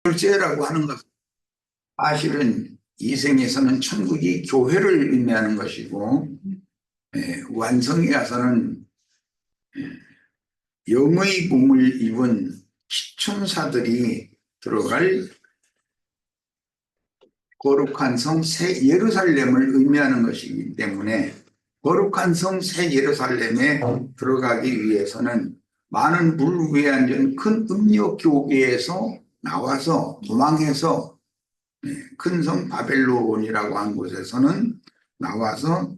둘째라고 하는 것은 사실은 이 생에서는 천국이 교회를 의미하는 것이고, 완성에 가서는 영의 몸을 입은 시천사들이 들어갈 거룩한 성 새 예루살렘을 의미하는 것이기 때문에, 거룩한 성 새 예루살렘에 들어가기 위해서는 많은 물 위에 앉은 큰 음녀 교계에서 나와서 도망해서 큰 성 바벨론이라고 한 곳에서는 나와서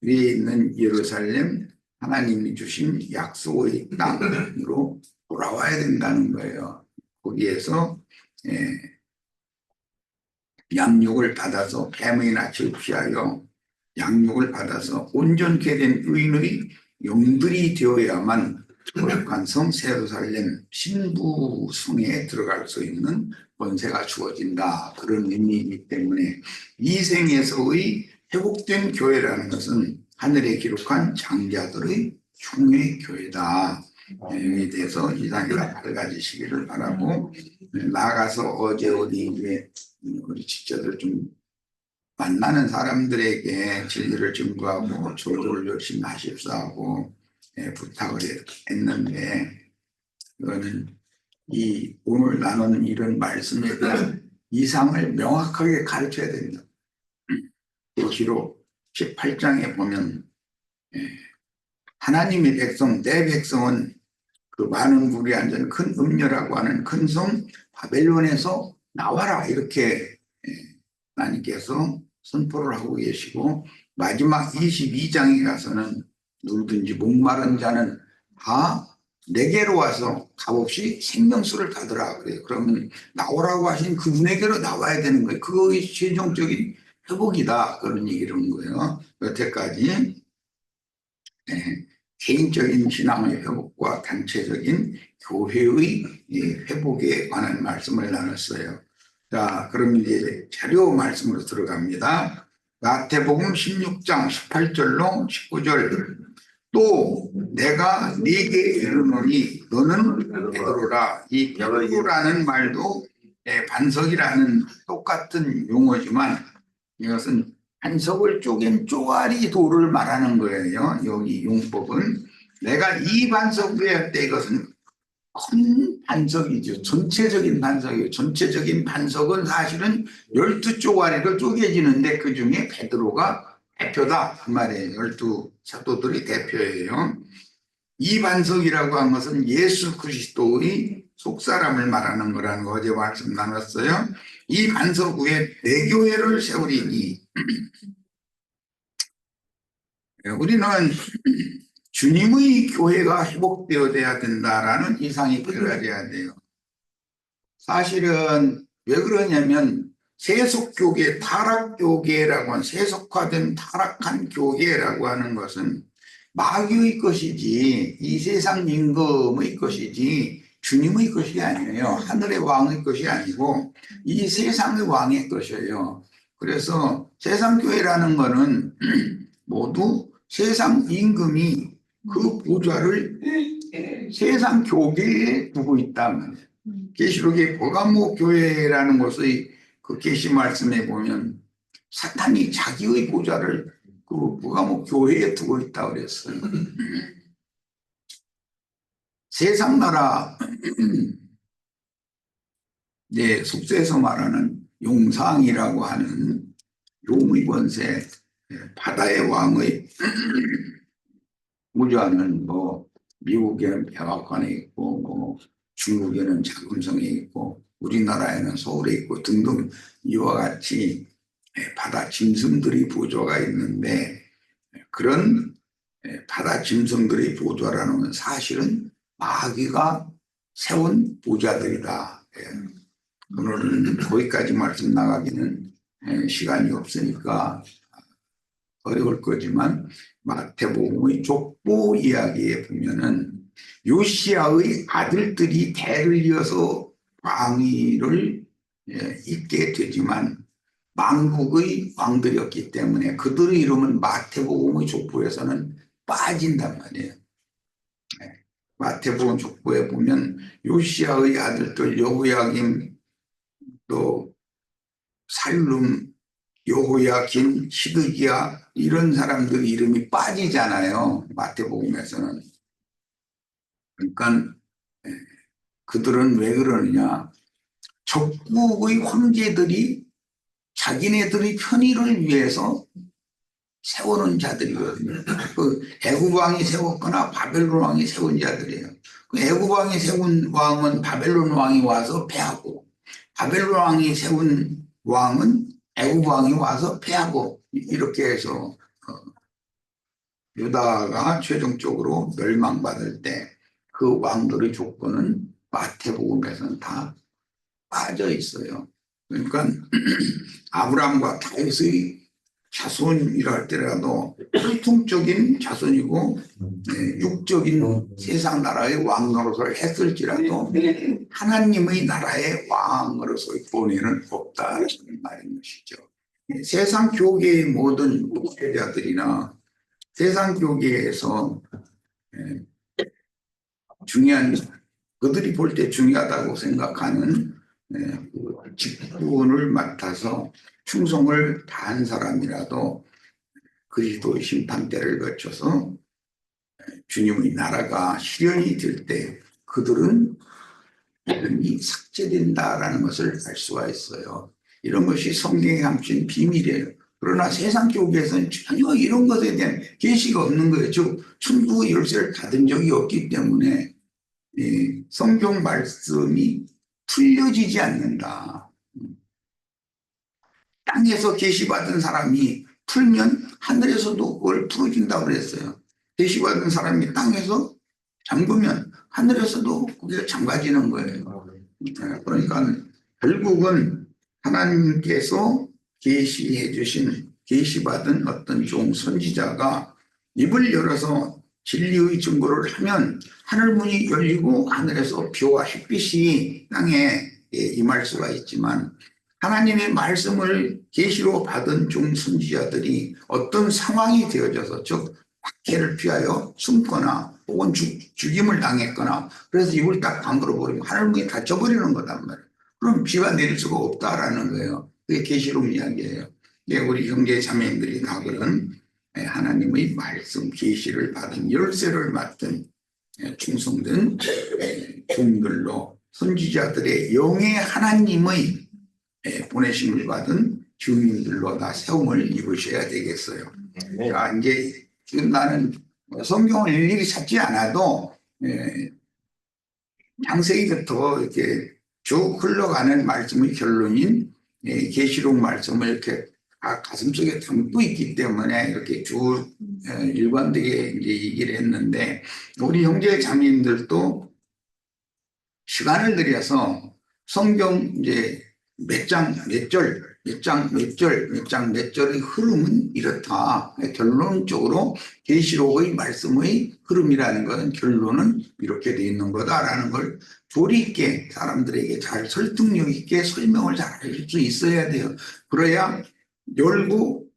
위에 있는 예루살렘, 하나님이 주신 약속의 땅으로 돌아와야 된다는 거예요. 거기에서 양육을 받아서 뱀의 낯을 피하여 양육을 받아서 온전케 된 의인의 영들이 되어야만 거룩한 성 예루살렘 신부성에 들어갈 수 있는 권세가 주어진다. 그런 의미이기 때문에 이 생에서의 회복된 교회라는 것은 하늘에 기록한 장자들의 흉의 교회다. 여기에 대해서 이상이가 밝아지시기를 바라고, 나아가서 어제 우리 지체들 좀 만나는 사람들에게 진리를 증거하고 조도를 열심히 하십사하고 부탁을 했는데, 그거는 이 오늘 나누는 이런 말씀에 대한 이상을 명확하게 가르쳐야 됩니다. 기록 18장에 보면 하나님의 백성, 내 백성은 그 많은 물이 앉은 큰 음녀라고 하는 큰 성 바벨론에서 나와라, 이렇게 하나님께서 선포를 하고 계시고, 마지막 22장에 가서는 누구든지 목마른 자는 다 내게로 와서 값없이 생명수를 받으라 그래요. 그러면 나오라고 하신 그분에게로 나와야 되는 거예요. 그것이 최종적인 회복이다, 그런 얘기를 하는 거예요. 여태까지 개인적인 신앙의 회복과 단체적인 교회의 회복에 관한 말씀을 나눴어요. 자, 그럼 이제 자료 말씀으로 들어갑니다. 마태복음 16장 18절로 19절. 또 내가 네게 이르노니 너는 베드로라. 이 베드로라는 말도 반석이라는 똑같은 용어지만, 이것은 반석을 쪼갠 쪼가리 돌을 말하는 거예요. 여기 용법은 내가 이 반석 위에 할 때, 이것은 큰 반석이죠. 전체적인 반석이에요. 전체적인 반석은 사실은 12쪼가리로 쪼개지는데 그 중에 베드로가 대표다, 그 말이에요. 12사도들이 대표예요. 이 반석이라고 한 것은 예수 그리스도의 속사람을 말하는 거라는 거 어제 말씀 나눴어요. 이 반석 위에 내 교회를 세우리니, 우리는 주님의 교회가 회복되어야 된다라는 이상이 들어가야 돼요. 사실은 왜 그러냐면, 세속교계, 타락교계라고 하는, 세속화된 타락한 교계라고 하는 것은 마귀의 것이지 이 세상 임금의 것이지 주님의 것이 아니에요. 하늘의 왕의 것이 아니고 이 세상의 왕의 것이에요. 그래서 세상교회라는 거는 모두 세상 임금이 그 보좌를 세상 교계에 두고 있다. 계시록의 버가모 교회라는 곳의 그 계시 말씀에 보면 사탄이 자기의 보좌를 그 버가모 교회에 두고 있다고 그랬어요. 세상 나라 속세에서 말하는 용상이라고 하는 용의 권세, 바다의 왕의 우주하는 미국에는 백악관에 있고 중국에는 자금성에 있고 우리나라에는 서울에 있고 등등, 이와 같이 바다 짐승들이 보좌가 있는데, 그런 바다 짐승들의 보좌라는 건 사실은 마귀가 세운 보좌들이다. 오늘은 거기까지 말씀 나가기는 시간이 없으니까 어려울 거지만, 마태복음의 족보 이야기에 보면은 요시야의 아들들이 대를 이어서 왕위를 잇게 되지만 만국의 왕들이었기 때문에 그들의 이름은 마태복음의 족보에서는 빠진단 말이에요. 마태복음 족보에 보면 요시야의 아들들 여호야김 또 살룸 여호야긴 시드기야 이런 사람들 이름이 빠지잖아요. 마태복음에서는. 그러니까 그들은 왜 그러느냐. 적국의 황제들이 자기네들의 편의를 위해서 세우는 자들이거든요. 그 애굽 왕이 세웠거나 바벨론 왕이 세운 자들이에요. 그 애굽 왕이 세운 왕은 바벨론 왕이 와서 패하고, 바벨론 왕이 세운 왕은 애굽 왕이 와서 패하고, 이렇게 해서 유다가 최종적으로 멸망받을 때 그 왕들의 조건은 마태복음에서는 다 빠져 있어요. 그러니까 아브라함과 다윗의 자손이라 할때라도 혈통적인 자손이고 육적인 세상 나라의 왕으로서 했을지라도 하나님의 나라의 왕으로서의 본인은 없다는 말인 것이죠. 세상 교계의 모든 목회자들이나 세상 교계에서 중요한, 그들이 볼 때 중요하다고 생각하는 직분을 맡아서 충성을 다한 사람이라도 그리스도의 심판대를 거쳐서 주님의 나라가 실현이 될 때 그들은 이름이 삭제된다라는 것을 알 수가 있어요. 이런 것이 성경에 감춘 비밀이에요. 그러나 세상 교계에서는 전혀 이런 것에 대한 계시가 없는 거예요. 즉 천국의 열쇠를 받은 적이 없기 때문에 성경 말씀이 풀려지지 않는다. 땅에서 계시받은 사람이 풀면 하늘에서도 그걸 풀어준다고 그랬어요. 계시받은 사람이 땅에서 잠그면 하늘에서도 그게 잠가지는 거예요. 그러니까 결국은 하나님께서 계시해 주신, 계시받은 어떤 종 선지자가 입을 열어서 진리의 증거를 하면 하늘문이 열리고 하늘에서 비와 햇빛이 땅에 임할 수가 있지만, 하나님의 말씀을 계시로 받은 종 선지자들이 어떤 상황이 되어져서, 즉 박해를 피하여 숨거나 혹은 죽임을 당했거나 그래서 입을 딱 다물어 버리면 하늘문이 닫혀버리는 거단 말이에요. 그럼 비가 내릴 수가 없다라는 거예요. 그게 계시록 이야기예요. 우리 형제 자매님들이 다 그런 하나님의 말씀 계시를 받은 열쇠를 맡은 충성된 종들로 선지자들의 영의 하나님의 보내심을 받은 주민들로 다 세움을 입으셔야 되겠어요. 자, 이제 지금 나는 성경을 일일이 찾지 않아도 창세기부터 이렇게 쭉 흘러가는 말씀의 결론인 계시록 말씀을 이렇게 가슴속에 담고 있기 때문에 이렇게 쭉 일관되게 이제 얘기를 했는데, 우리 형제 자매님들도 시간을 들여서 성경 이제 몇 장 몇 절의 흐름은 이렇다. 결론적으로 계시록의 말씀의 흐름이라는 것은 결론은 이렇게 되어 있는 거다라는 걸 조리 있게 사람들에게 잘 설득력 있게 설명을 잘 할 수 있어야 돼요. 그래야 열고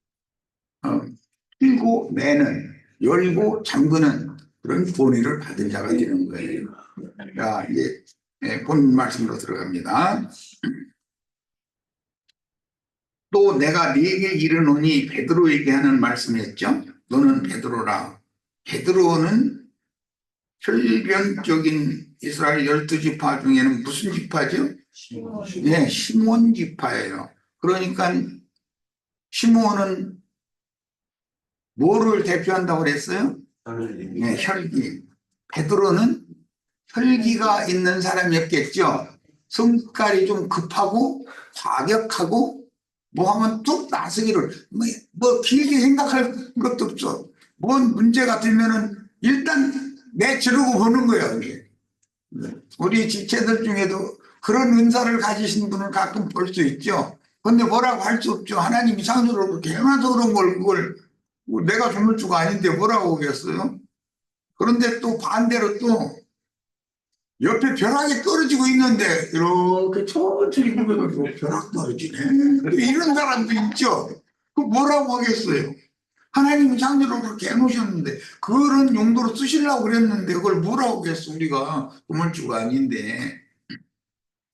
풀고 매는, 열고 잠그는 그런 본의를 받은 자가 되는 거예요. 자, 이제 본 말씀으로 들어갑니다. 또 내가 네게 이르노니, 베드로에게 하는 말씀이었죠. 너는 베드로라. 베드로는 혈변적인 이스라엘 12지파 중에는 무슨 지파죠? 네, 시몬 지파예요. 그러니까 시몬은 뭐를 대표한다고 그랬어요? 네, 혈기. 베드로는 혈기가 있는 사람이었겠죠. 성깔이 좀 급하고 과격하고 뭐 하면 뚝 나서기를 뭐 길게 생각할 것도 없어. 뭔 문제가 들면은 일단 내치르고 보는 거야. 그게. 우리 지체들 중에도 그런 은사를 가지신 분을 가끔 볼 수 있죠. 근데 뭐라고 할 수 없죠. 하나님이 창조를 그렇게 해놔서 그런 걸, 그걸 내가 조물주가 아닌데 뭐라고 하겠어요. 그런데 또 반대로 또 옆에 벼락이 떨어지고 있는데 이렇게 천천히 보면 벼락 떨어지네. 이런 사람도 있죠. 그 뭐라고 하겠어요. 하나님이 창조를 그렇게 해놓으셨는데 그런 용도로 쓰시려고 그랬는데 그걸 뭐라고 했어. 우리가 건물주가 아닌데.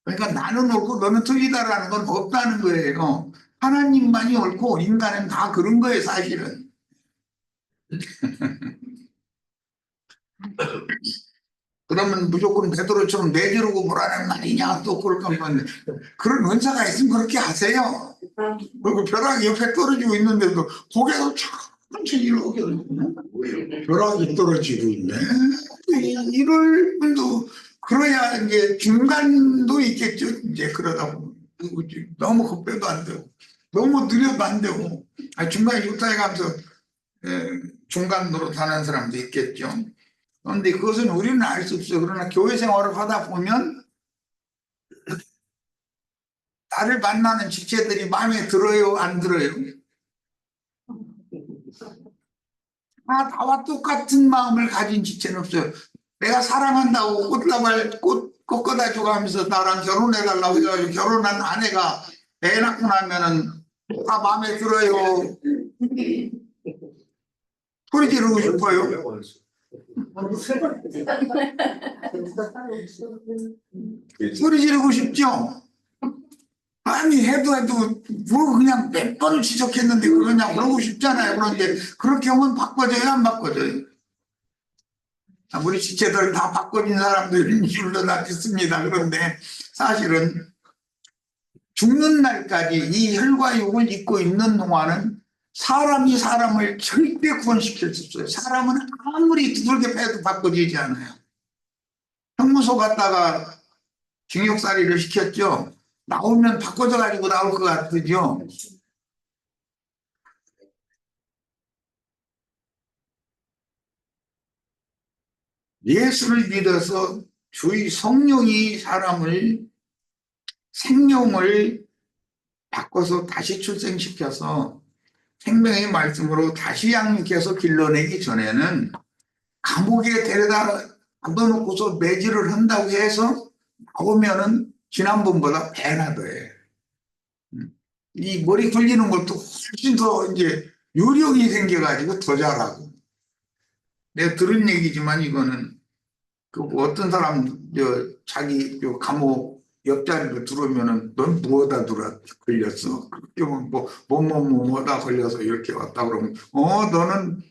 그러니까 나는 옳고 너는 틀리다라는 건 없다는 거예요. 하나님만이 옳고 인간은 다 그런 거예요, 사실은. 그러면 무조건 베드로처럼 내지르고 뭐라는 말이냐 또 그럴 거면 그런 은사가 있으면 그렇게 하세요. 그리고 벼락이 옆에 떨어지고 있는데도 고개도 천천히 이렇게 벼락이 떨어지고 있네. 이럴 분도 그래야 이제 중간도 있겠죠. 이제 그러다 보면 너무 급해도 안 되고 너무 느려도 안 되고 중간에 유타에 가면서 중간으로 사는 사람도 있겠죠. 그런데 그것은 우리는 알 수 없어요. 그러나 교회 생활을 하다 보면 나를 만나는 지체들이 마음에 들어요, 안 들어요? 나와 똑같은 마음을 가진 지체는 없어요. 내가 사랑한다고 꽃 꺾어다 주고 하면서 나랑 결혼해달라고 해가지고 결혼한 아내가 애 낳고 나면은 다 마음에 들어요. 소리 지르고 싶어요. 소리 지르고 싶죠? 아니 해도 뭐 그냥 몇 번을 지적했는데 그러냐 그러고 싶잖아요. 그런데 그렇게 하면 바꿔져요, 안 바꿔져요? 우리 지체들 다 바꿔진 사람들인 줄로 다 믿습니다. 그런데 사실은 죽는 날까지 이 혈과 육을 입고 있는 동안은 사람이 사람을 절대 구원시킬 수 없어요. 사람은 아무리 두들겨 패도 바꿔지지 않아요. 형무소 갔다가 징역살이를 시켰죠. 나오면 바꿔져 가지고 나올 것 같으죠. 예수를 믿어서 주의 성령이 사람을 생명을 바꿔서 다시 출생시켜서 생명의 말씀으로 다시 양육해서 길러내기 전에는 감옥에 데려다 가둬놓고서 매질을 한다고 해서 나오면은 지난번보다 배나 더해. 이 머리 굴리는 것도 훨씬 더 이제 요령이 생겨가지고 더 잘하고. 내가 들은 얘기지만 이거는 그뭐 어떤 사람 자기 감옥 옆자리로 들어오면은 넌 뭐다 걸렸어? 그러면 뭐다 걸려서 이렇게 왔다 그러면 너는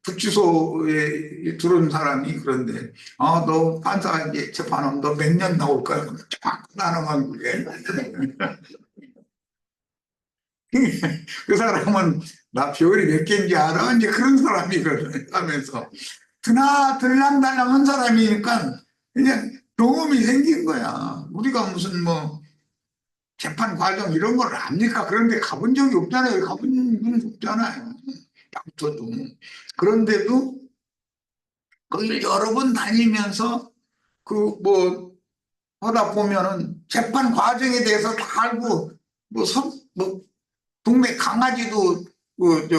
구치소에 들어온 사람이 그런데 너 판사 이제 재판하면 너 몇 년 나올 거야? 쫙 나눠만 그게 그 사람은 나 별이 몇 개인지 알아? 이제 그런 사람이거든 하면서 들랑달랑한 사람이니까 그냥 경험이 생긴 거야. 우리가 무슨 뭐 재판 과정 이런 걸 압니까? 그런데 가본 적이 없잖아요. 가본 분 없잖아요. 약부터도. 그런데도 거기를 여러 번 다니면서 그 뭐 하다 보면은 재판 과정에 대해서 다 알고 뭐 동네 강아지도 그저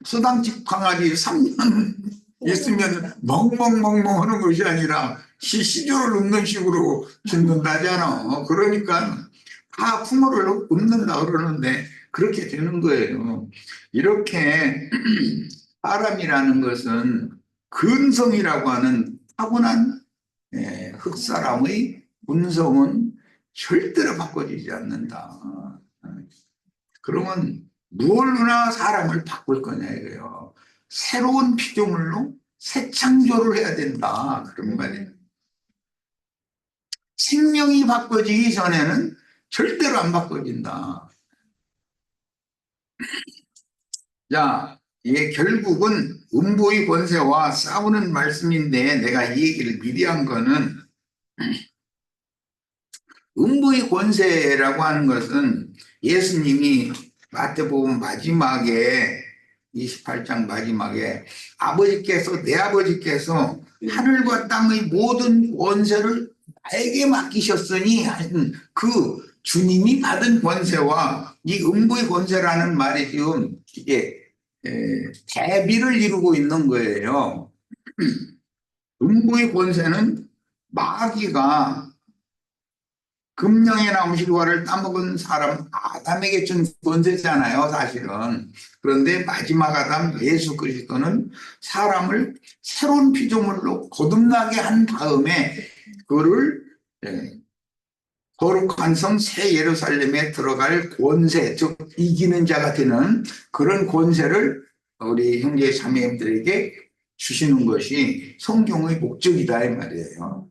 서당집 강아지 3년 있으면 멍멍멍멍 하는 것이 아니라 시조를 읊는 식으로 짓는다잖아. 그러니까 다 풍어를 읊는다 그러는데 그렇게 되는 거예요. 이렇게 사람이라는 것은 근성이라고 하는 타고난 흑사람의 본성은 절대로 바꿔지지 않는다. 그러면 무얼로나 사람을 바꿀 거냐 이거예요. 새로운 피조물로 새 창조를 해야 된다. 그런 말이에요. 생명이 바꿔지기 전에는 절대로 안 바꿔진다. 자, 이게 결국은 음보의 권세와 싸우는 말씀인데 내가 이 얘기를 미리 한 거는 음보의 권세라고 하는 것은 예수님이 마태복음 마지막에 28장 마지막에 내 아버지께서 하늘과 땅의 모든 권세를 나에게 맡기셨으니 하는 그 주님이 받은 권세와 이 음부의 권세라는 말이 지금 이게 대비를 이루고 있는 거예요. 음부의 권세는 마귀가 그 금령의 나무 실과를 따먹은 사람 아담에게 준 권세잖아요, 사실은. 그런데 마지막 아담 예수 그리스도는 사람을 새로운 피조물로 거듭나게 한 다음에 그를 거룩한 성 새 예루살렘에 들어갈 권세, 즉 이기는 자가 되는 그런 권세를 우리 형제 자매님들에게 주시는 것이 성경의 목적이다 이 말이에요.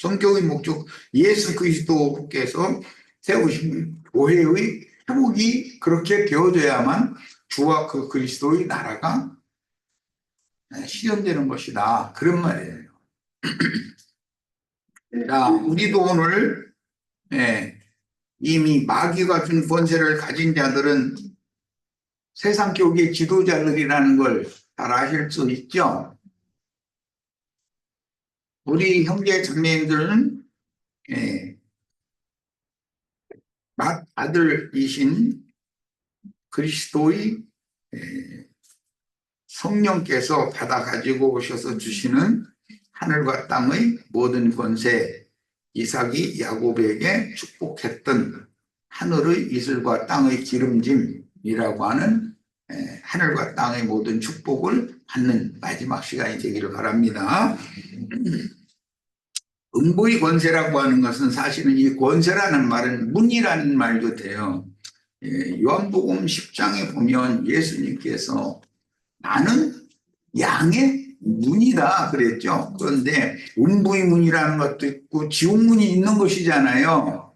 성경의 목적, 예수 그리스도께서 세우신 교회의 회복이 그렇게 되어져야만 주와 그 그리스도의 나라가 실현되는 것이다, 그런 말이에요. 자, 우리도 오늘 이미 마귀가 준 권세를 가진 자들은 세상 교계 지도자들이라는 걸 잘 아실 수 있죠. 우리 형제 자매들은 아들이신 그리스도의 성령께서 받아 가지고 오셔서 주시는 하늘과 땅의 모든 권세, 이삭이 야곱에게 축복했던 하늘의 이슬과 땅의 기름짐이라고 하는 하늘과 땅의 모든 축복을 받는 마지막 시간이 되기를 바랍니다. 음부의 권세라고 하는 것은 사실은 이 권세라는 말은 문이라는 말도 돼요. 요한복음 10장에 보면 예수님께서 나는 양의 문이다 그랬죠. 그런데 음부의 문이라는 것도 있고 지옥문이 있는 것이잖아요.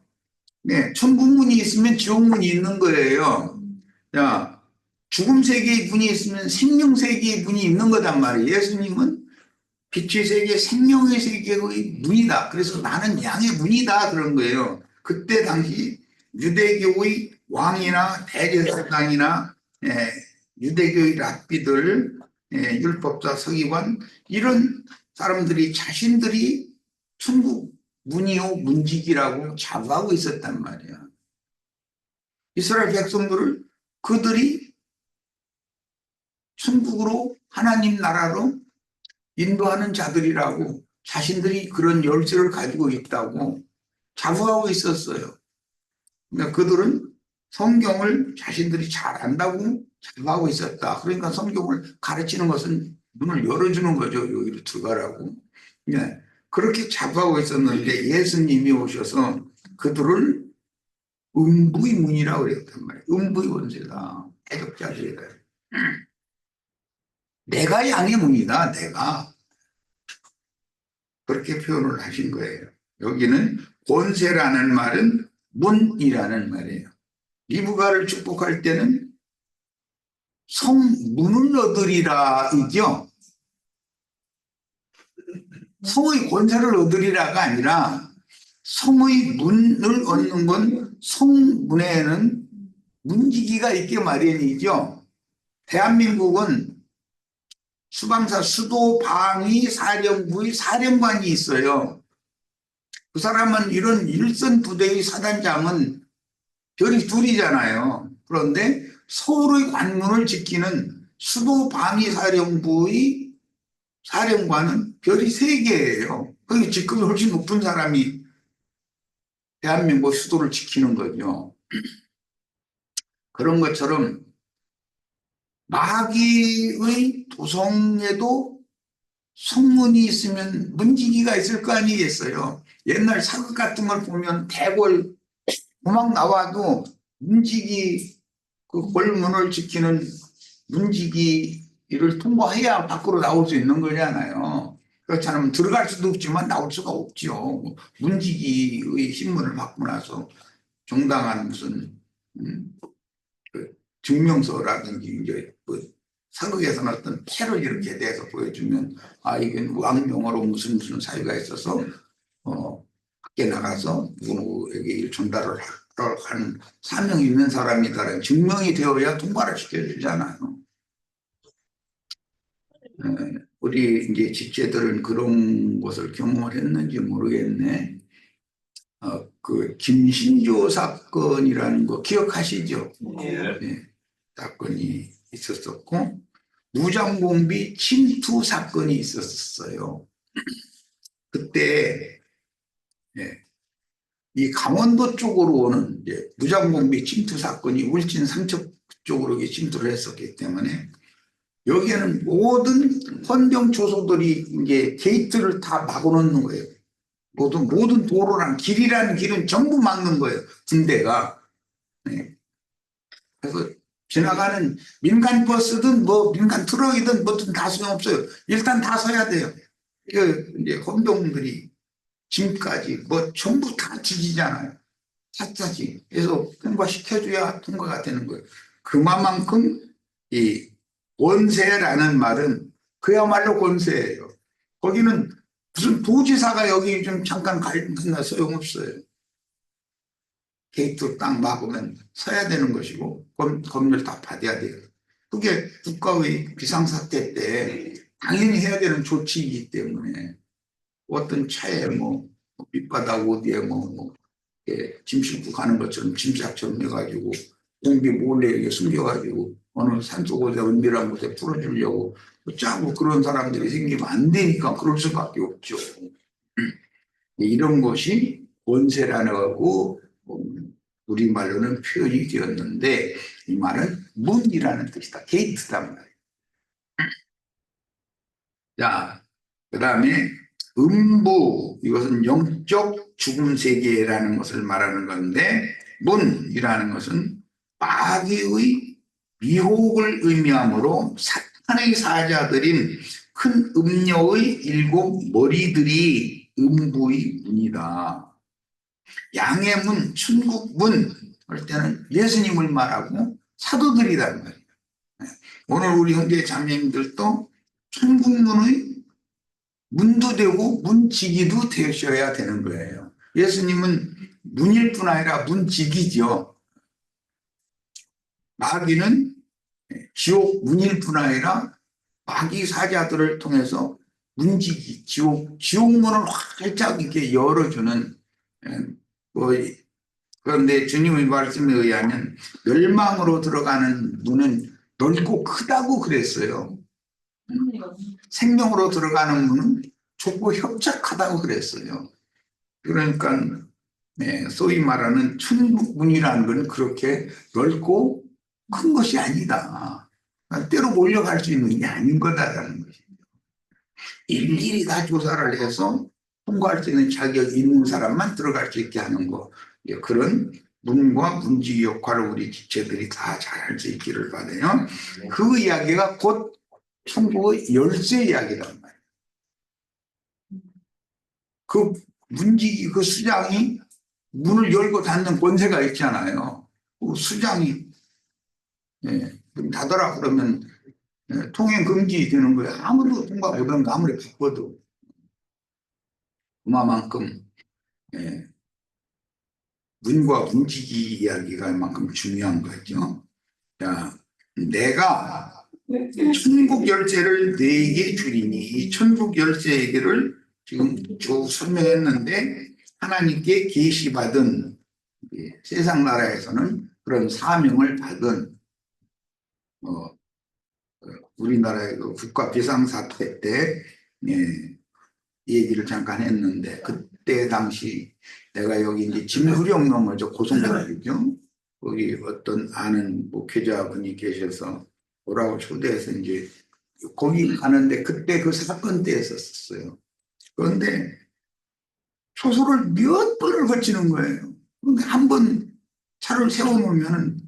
네, 천국문이 있으면 지옥문이 있는 거예요. 자, 죽음 세계의 문이 있으면 생명 세계의 문이 있는 거단 말이에요. 예수님은 빛의 세계, 생명의 세계의 문이다. 그래서 나는 양의 문이다 그런 거예요. 그때 당시 유대교의 왕이나 대제사장이나 유대교의 랍비들, 율법자, 서기관 이런 사람들이 자신들이 천국 문이요 문지기라고 자부하고 있었단 말이야. 이스라엘 백성들을 그들이 천국으로 하나님 나라로 인도하는 자들이라고 자신들이 그런 열쇠를 가지고 있다고 자부하고 있었어요. 그러니까 그들은 성경을 자신들이 잘 안다고 자부하고 있었다. 그러니까 성경을 가르치는 것은 문을 열어주는 거죠. 여기로 들어가라고. 네. 그렇게 자부하고 있었는데 예수님이 오셔서 그들을 음부의 문이라고 그랬단 말이에요. 음부의 원죄다. 해적자들이다. 내가 양의 문이다. 내가. 그렇게 표현을 하신 거예요. 여기는 권세라는 말은 문이라는 말이에요. 리브가를 축복할 때는 성문을 얻으리라 이죠. 성의 권세를 얻으리라가 아니라 성의 문을 얻는 건 성문에는 문지기가 있게 마련이죠. 대한민국은 수방사 수도 방위 사령부의 사령관이 있어요. 그 사람은 이런 일선 부대의 사단장은 별이 둘이잖아요. 그런데 서울의 관문을 지키는 수도 방위 사령부의 사령관은 별이 3개예요. 거기 직급이 훨씬 높은 사람이 대한민국 수도를 지키는 거죠. 그런 것처럼 마귀의 도성에도 성문이 있으면 문지기가 있을 거 아니겠어요. 옛날 사극 같은 걸 보면 대궐 도망 나와도 문지기 그 골문을 지키는 문지기를 통과해야 밖으로 나올 수 있는 거잖아요. 그렇지 않으면 들어갈 수도 없지만 나올 수가 없죠. 문지기의 신문을 받고 나서 정당한 무슨 그 증명서라든지 이제 그 사극에서는 어떤 패를 이렇게 대서 보여주면 아 이게 왕명으로 무슨 사유가 있어서 밖에 나가서 누구에게 일 전달을 하는 사명이 있는 사람이다라는 증명이 되어야 통과를 시켜주잖아요. 우리 이제 집제들은 그런 것을 경험을 했는지 모르겠네. 그 김신조 사건이라는 거 기억하시죠? 네, 사건이 있었었고 무장공비 침투 사건이 있었어요. 그때 이 강원도 쪽으로 오는 이제 무장공비 침투 사건이 울진 삼척 쪽으로 침투를 했었기 때문에 여기에는 모든 헌병 초소들이 이제 게이트를 다 막아놓는 거예요. 모든 도로랑 길이라는 길은 전부 막는 거예요. 군대가. 네. 그래서 지나가는 민간 버스든 뭐 민간 트럭이든 뭐든 다 소용없어요. 일단 다 서야 돼요. 이제 헌병들이 짐까지 뭐 전부 다 지지잖아요. 차차지. 그래서 통과시켜줘야 통과가 되는 거예요. 그만큼 이 권세라는 말은 그야말로 권세예요. 거기는 무슨 도지사가 여기 좀 잠깐 간다 소용없어요. 게이트 딱 막으면 서야 되는 것이고 검열 다 받아야 돼요. 그게 국가의 비상사태 때 당연히 해야 되는 조치이기 때문에 어떤 차에 뭐 밑바닥 어디에 짐 싣고 가는 것처럼 짐짝처럼 해가지고 공비 몰래 이렇게 숨겨가지고 어느 산속곳에 은밀한 곳에 풀어주려고 짜고 그런 사람들이 생기면 안 되니까 그럴 수밖에 없죠. 이런 것이 권세라고 우리말로는 표현이 되었는데 이 말은 문이라는 뜻이다. 게이트단 말이에요. 자, 그 다음에 음부, 이것은 영적 죽음 세계라는 것을 말하는 건데 문이라는 것은 마귀의 미혹을 의미하므로 사탄의 사자들인 큰 음녀의 일곱 머리들이 음부의 문이다. 양의 문, 천국 문 할 때는 예수님을 말하고 사도들이란 말이에요. 오늘 우리 형제 자매님들도 천국 문의 문도 되고 문지기도 되셔야 되는 거예요. 예수님은 문일 뿐 아니라 문지기죠. 마귀는 지옥 문일 뿐 아니라 마귀 사자들을 통해서 문지기, 지옥문을 활짝 이렇게 열어주는 뭐 그런데 주님의 말씀에 의하면 멸망으로 들어가는 문은 넓고 크다고 그랬어요. 생명으로 들어가는 문은 좁고 협착하다고 그랬어요. 그러니까 소위 말하는 천국문이라는 건 그렇게 넓고 큰 것이 아니다. 때로 몰려갈 수 있는 게 아닌 거다라는 것이죠. 일일이 다 조사를 해서 통과할 수 있는 자격이 있는 사람만 들어갈 수 있게 하는 거. 그런 문과 문지 역할을 우리 지체들이 다 잘할 수 있기를 바라요. 그 이야기가 곧 천국의 열쇠 이야기란 말이에요. 그 문지기 그 수장이 문을 열고 닫는 권세가 있잖아요. 그 수장이 닫아라 그러면 통행 금지 되는 거예요. 아무도 통과 못하는 거 아무리 바꿔도. 그만큼 문과 문지기 이야기가 만큼 중요한 거죠. 자, 내가 천국 열쇠를 네게 주리니 이 천국 열쇠 얘기를 지금 쭉 설명했는데 하나님께 계시받은 세상 나라에서는 그런 사명을 받은 우리나라의 그 국가 비상사태 때 얘기를 잠깐 했는데 그때 당시 내가 여기 이제 진구령 넘어져 고성군이죠. 거기 어떤 아는 목회자분이 계셔서 오라고 초대해서 이제 거기 가는데 그때 그 사건 때 했었어요. 그런데 초소를 몇 번을 거치는 거예요. 그런데 한 번 차를 세워놓으면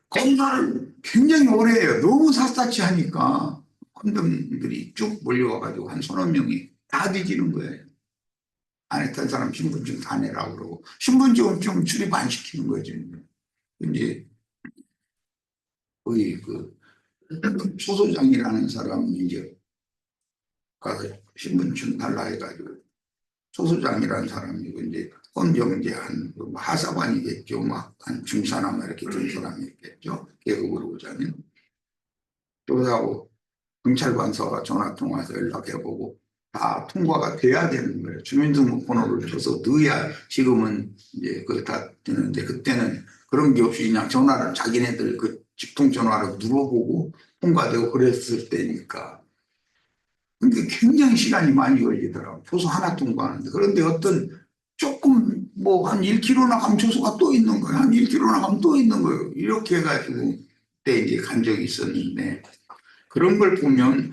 검사를 굉장히 오래 해요. 너무 샅샅이 하니까 건담들이 쭉 몰려와가지고 한 서너 명이 다 뒤지는 거예요. 안 했던 사람 신분증 다 내라고 그러고 신분증은 좀 출입 안 시키는 거죠. 이제 거의 그 소소장이라는 사람이 이제 가서 신분증 달라 해가지고 소소장이라는 사람이고 이제 헌병제 한 하사관이겠죠. 막 한 중사나 이렇게 된 사람이겠죠. 계급으로 보자면 조사하고 경찰관서가 전화통화해서 연락해보고 다 통과가 돼야 되는 거예요. 주민등록번호를 줘서 넣어야 지금은 이제 그게 다 되는데 그때는 그런 게 없이 그냥 전화를 자기네들 그 직통전화로 눌러보고 통과되고 그랬을 때니까. 근데 굉장히 시간이 많이 걸리더라고요. 표소 하나 통과하는데. 그런데 어떤 조금 뭐 한 1km나 가면 조소가 또 있는 거예요. 한 1km나 가면 또 있는 거예요. 이렇게 해가지고 그때 이제 간 적이 있었는데 그런 걸 보면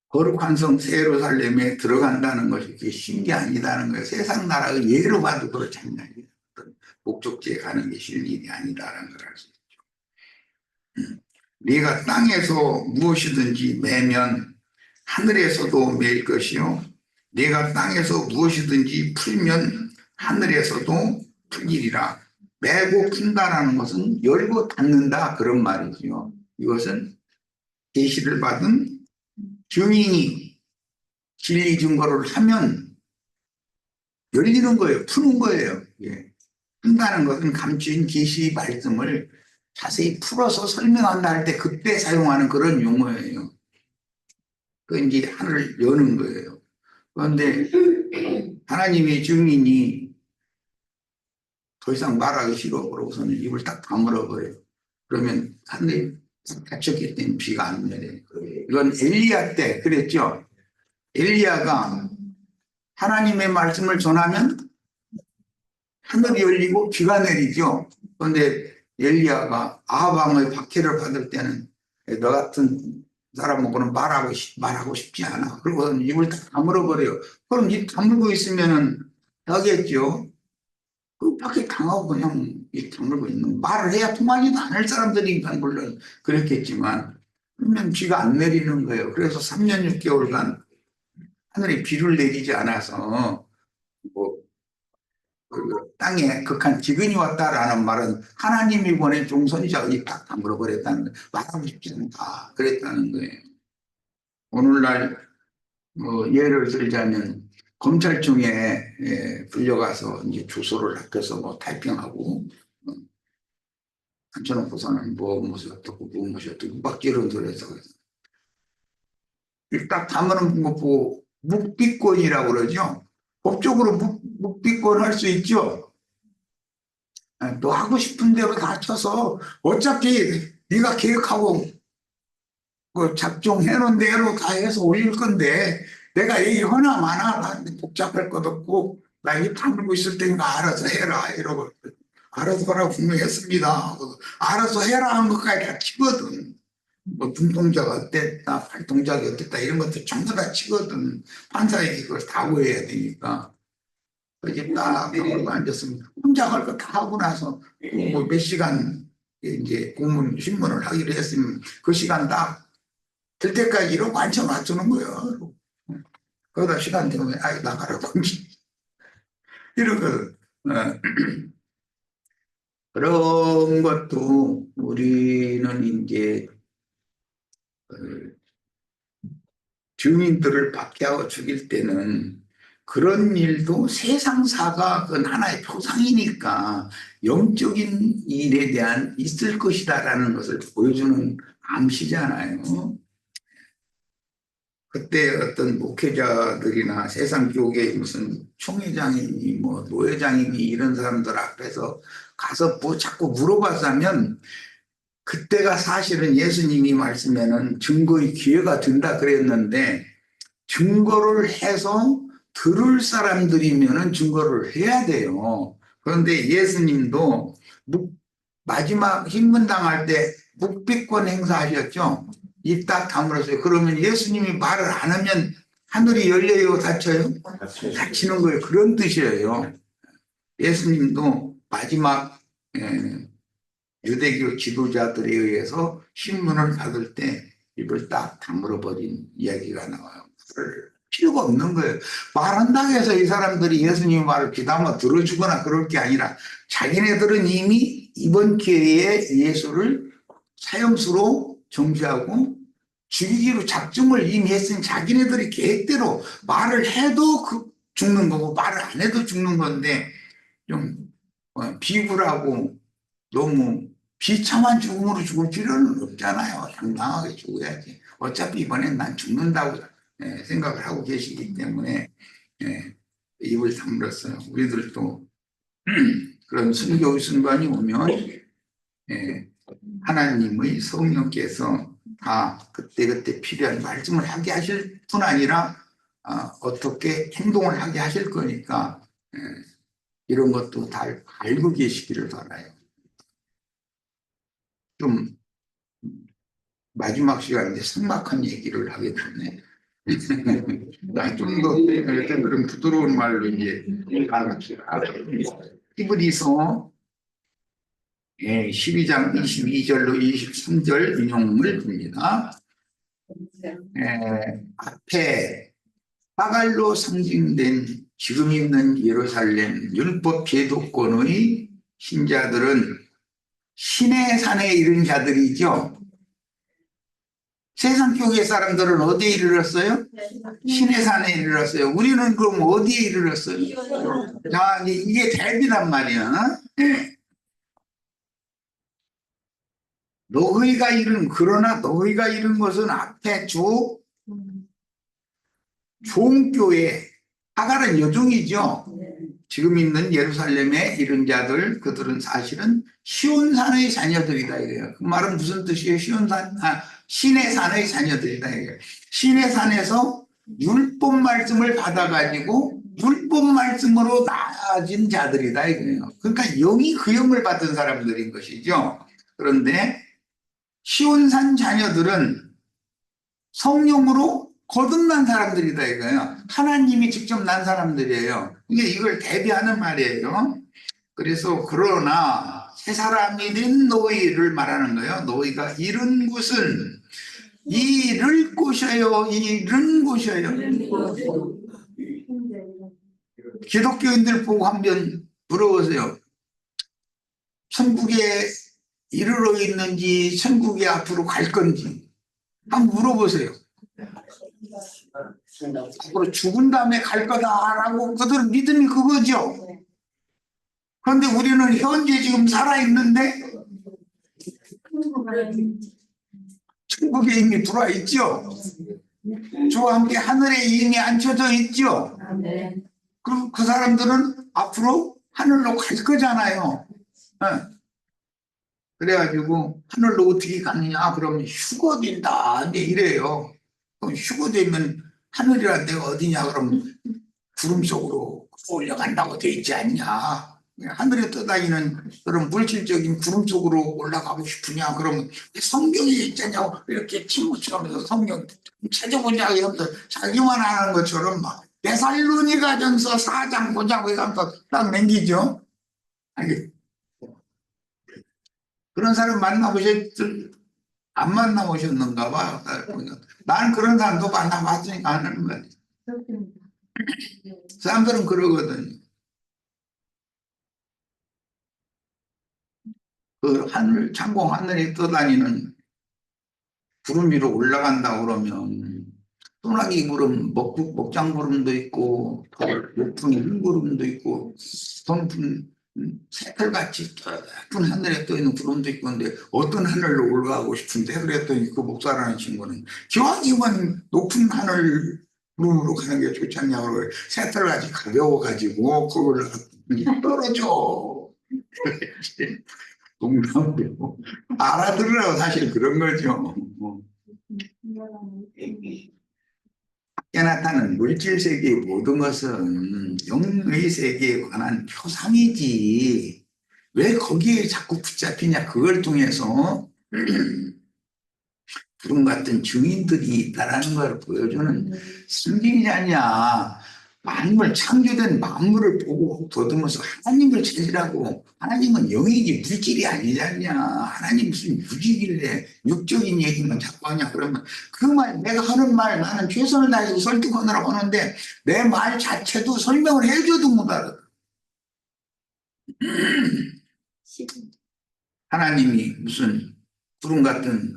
거룩한 성 예루살렘에 들어간다는 것이 그게 쉬운 게 아니다는 거예요. 세상 나라의 예로 봐도 그렇잖아요. 목적지에 가는 게 쉬운 일이 아니다라는 걸 알 수 있죠. 네가 땅에서 무엇이든지 매면 하늘에서도 매일 것이요. 네가 땅에서 무엇이든지 풀면 하늘에서도 풀리리라. 매고 푼다라는 것은 열고 닫는다 그런 말이지요. 이것은 계시를 받은 증인이 진리 증거를 하면 열리는 거예요. 푸는 거예요. 예. 푼다는 것은 감추인 계시 말씀을 자세히 풀어서 설명한다 할 때 그때 사용하는 그런 용어예요. 그 이제 하늘을 여는 거예요. 그런데 하나님의 증인이 더 이상 말하기 싫어 그러고서는 입을 딱 다물어 버려요. 그러면 하늘이 닫혔기 때문에 비가 안 내려요. 이건 엘리야 때 그랬죠. 엘리야가 하나님의 말씀을 전하면 하늘이 열리고 비가 내리죠. 그런데 엘리야가 아합 왕의 박해를 받을 때는 너 같은 사람하고는 말하고 싶지 않아. 그리고 입을 다 다물어 버려요. 그럼 입 다물고 있으면은 하겠죠. 그 밖에 당하고 그냥 입 다물고 있는 말을 해야 통하지도 않을 사람들이니까 물론 그랬겠지만 그러면 비가 안 내리는 거예요. 그래서 3년 6개월간 하늘에 비를 내리지 않아서 뭐 그 땅에 극한 기근이 왔다라는 말은 하나님이 보낸 종선이자 딱 다물어 버렸다는 거예요. 말하고 싶지 않다 그랬다는 거예요. 오늘날 뭐 예를 들자면 검찰청에 불려가서 이제 주소를 바꿔서 뭐 타이핑하고 앉혀놓고서는 무엇이 어떻고 무엇이 어떻고 빡지런 소리해서 딱 다무는 거 보고 묵비권이라고 그러죠. 법적으로 묵비권 할 수 있죠. 너 하고 싶은 대로 다 쳐서 어차피 네가 계획하고 그 작정해 놓은 대로 다 해서 올릴 건데 내가 얘기하나 마나 복잡할 것 없고 나 입 다물고 있을 테니까 알아서 해라 이러고 알아서 하라고 분명히 했습니다. 알아서 해라 한 것까지 다 치거든. 뭐 눈동자가 어땠다 팔동작이 어땠다 이런 것들 전부 다 치거든. 판사에게 그걸 다 보여야 되니까. 이제 딱 하고 앉았으면 혼자 할 거 다 하고 나서 뭐 몇 시간 이제 공문 신문을 하기로 했으면 그 시간 딱 될 때까지 이러고 앉혀 놔두는 거예요. 거기다 시간 되면 아이 나가라고 이러거든. 그런 것도 우리는 이제 주민들을 박해하고 죽일 때는 그런 일도 세상사가 그건 하나의 표상이니까 영적인 일에 대한 있을 것이다라는 것을 보여주는 암시잖아요. 그때 어떤 목회자들이나 세상 교계 무슨 총회장이니 뭐 노회장이니 이런 사람들 앞에서 가서 뭐 자꾸 물어봐서면 그때가 사실은 예수님이 말씀에는 증거의 기회가 된다 그랬는데 증거를 해서 들을 사람들이면은 증거를 해야 돼요. 그런데 예수님도 마지막 hin문당할 때 묵비권 행사하셨죠. 입 딱 다물었어요. 그러면 예수님이 말을 안 하면 하늘이 열려요, 닫혀요? 닫히는 거예요. 그런 뜻이에요. 예수님도 마지막 유대교 지도자들에 의해서 신문을 받을 때 입을 딱 다물어 버린 이야기가 나와요. 필요가 없는 거예요. 말한다고 해서 이 사람들이 예수님 말을 귀담아 들어주거나 그럴 게 아니라 자기네들은 이미 이번 기회에 예수를 사형수로 정지하고 죽이기로 작정을 이미 했으니 자기네들이 계획대로 말을 해도 죽는 거고 말을 안 해도 죽는 건데 좀 비굴하고 너무 비참한 죽음으로 죽을 필요는 없잖아요. 당당하게 죽어야지. 어차피 이번엔 난 죽는다고 생각을 하고 계시기 때문에 입을 다물었어요. 우리들도 그런 순교의 순간이 오면 하나님의 성령께서 다 그때그때 필요한 말씀을 하게 하실 뿐 아니라 어떻게 행동을 하게 하실 거니까 이런 것도 다 알고 계시기를 바라요. 좀 마지막 시간인데 삭막한 얘기를 하게 됐네. 좀더 그런 부드러운 말로 이제 나갑시다. 히브리서 12장 22절로 23절 인용을 듭니다. 앞에 하갈로 상징된 지금 있는 예루살렘 율법 제도권의 신자들은 신의 산에 이른 자들이죠. 세상 쪽의 사람들은 어디에 이르렀어요? 신의 산에 이르렀어요. 우리는 그럼 어디에 이르렀어요? 자, 이게 대비란 말이야. 그러나 너희가 이룬 것은 앞에 종교회, 하갈은 여종이죠. 지금 있는 예루살렘에 이른 자들, 그들은 사실은 시온산의 자녀들이다 이거예요. 그 말은 무슨 뜻이에요? 신의 산의 자녀들이다 이거예요. 신의 산에서 율법 말씀을 받아가지고 율법 말씀으로 나아진 자들이다 이거예요. 그러니까 영이 그 영을 받은 사람들인 것이죠. 그런데 시온산 자녀들은 성령으로 거듭난 사람들이다 이거예요. 하나님이 직접 난 사람들이에요. 이걸 대비하는 말이에요. 그래서 그러나 새 사람이 된 너희를 말하는 거예요. 너희가 이룬 곳은 이룰 곳이에요. 이룬 곳이에요. 기독교인들 보고 한번 물어보세요. 천국에 이르러 있는지 천국에 앞으로 갈 건지 한번 물어보세요. 앞으로 죽은 다음에 갈 거다라고 그들은 믿음이 그거죠. 그런데 우리는 현재 지금 살아있는데 천국에 이미 들어와 있죠. 주와 함께 하늘에 이미 앉혀져 있죠. 그럼 그 사람들은 앞으로 하늘로 갈 거잖아요. 그래가지고 하늘로 어떻게 가느냐 그러면 휴거된다 이래요. 그럼 휴거되면 하늘이란 데가 어디냐 그러면 구름 속으로 올라간다고 돼 있지 않냐. 하늘에 떠다니는 그런 물질적인 구름 속으로 올라가고 싶으냐 그러면 성경에 있잖냐고 이렇게 침묵하면서 성경 찾아보자 이러면서 자기만 하는 것처럼 막 데살로니가전서 4장 보자고 이러면서 딱 남기죠. 아니, 그런 사람 안 만나보셨는가 봐. 나는 그런 사람도 만나봤으니까 하는 거야. 사람들은 그러거든요. 그 창공 하늘에 떠다니는 구름 위로 올라간다 그러면 소나기 구름, 먹장 구름도 있고 높은 흰구름도 있고 높은 새털같이 높은 하늘에 떠 있는 구름도 있고 근데 어떤 하늘로 올라가고 싶은데 그랬더니 그 목사라는 친구는 기왕이면 높은 하늘 구름으로 가는 게 좋지 않냐고 새털같이 가벼워가지고 그걸 떨어져. 동남도 알아들으라고 사실 그런 거죠. 밖에 나타나는 물질 세계의 모든 것은 영의 세계에 관한 표상이지 왜 거기에 자꾸 붙잡히냐. 그걸 통해서 구름 같은 증인들이 있다라는 걸 보여주는 성경이지 않냐. 만물 창조된 만물을 보고 더듬어서 하나님을 찾으라고. 하나님은 영이지 물질이 아니지 않냐. 하나님 무슨 육이길래 육적인 얘기만 자꾸 하냐. 그러면 그 말 내가 하는 말 나는 최선을 다해서 설득하느라고 하는데 내 말 자체도 설명을 해줘도 못 알아. 하나님이 무슨 구름 같은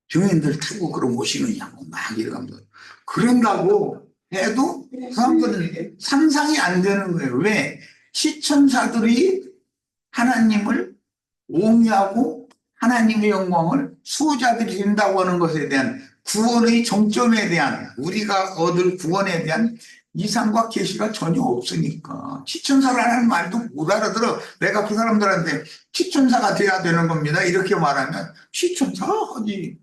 증인들 타고 그럼 오시느냐고 막 이러면서 그런다고 해도 사람들은 상상이 안 되는 거예요. 왜? 시천사들이 하나님을 옹이하고 하나님의 영광을 수호자들이 된다고 하는 것에 대한 구원의 정점에 대한 우리가 얻을 구원에 대한 이상과 계시가 전혀 없으니까 시천사라는 말도 못 알아들어. 내가 그 사람들한테 시천사가 돼야 되는 겁니다 이렇게 말하면 시천사 하지.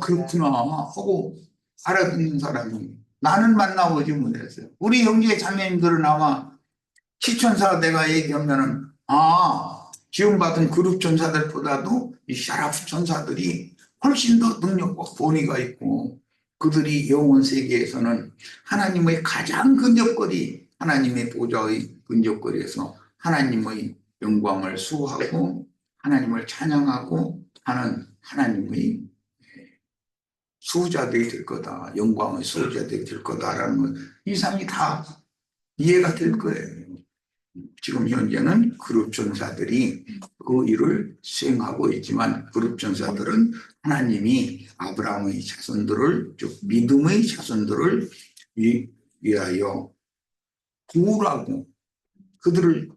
그렇구나 하고 알아듣는 사람이 나는 만나보지 못했어요. 우리 형제 자매님들은 아마 시천사 내가 얘기하면은 지금 받은 그룹 천사들보다도 이 샤라프 천사들이 훨씬 더 능력과 권위가 있고 그들이 영혼 세계에서는 하나님의 가장 근접거리 하나님의 보좌의 근접거리에서 하나님의 영광을 수호하고 하나님을 찬양하고 하는 하나님의 수호자들이 될 거다. 영광의 수호자들이 될 거다라는 건 이 사람이 다 이해가 될 거예요. 지금 현재는 그룹 전사들이 그 일을 수행하고 있지만 그룹 전사들은 하나님이 아브라함의 자손들을 즉 믿음의 자손들을 위하여 구하고 그들을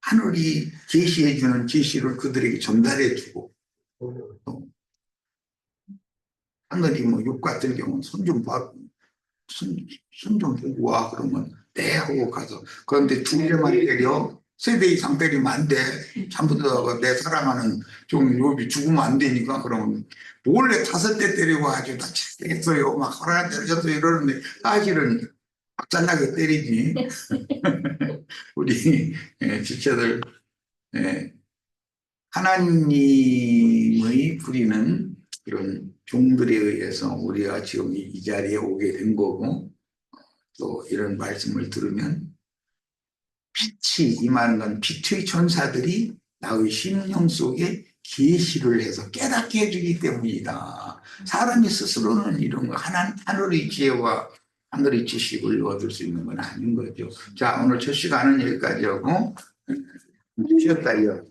하늘이 제시해 주는 제시를 그들에게 전달해 주고 하늘이 뭐 육 같은 경우는 손 좀 보고 와 그러면 네 하고 가서 그런데 두 개만 때려 세대 이상 때리면 안 돼. 전부 다 내 사랑하는 좀 요비 죽으면 안 되니까 그러면 몰래 5대 때리고 아주 다치겠어요. 막 허락 때려서 이러는데 사실은 박살나게 때리지. 우리 지체들 하나님의 부리는 그런 종들에 의해서 우리가 지금 이 자리에 오게 된 거고 또 이런 말씀을 들으면 빛이 임하는 건 빛의 천사들이 나의 심령 속에 계시를 해서 깨닫게 해주기 때문이다. 사람이 스스로는 이런 거 하늘의 지혜와 하늘의 지식을 얻을 수 있는 건 아닌 거죠. 자, 오늘 첫 시간은 여기까지 하고 쉬었다 이어.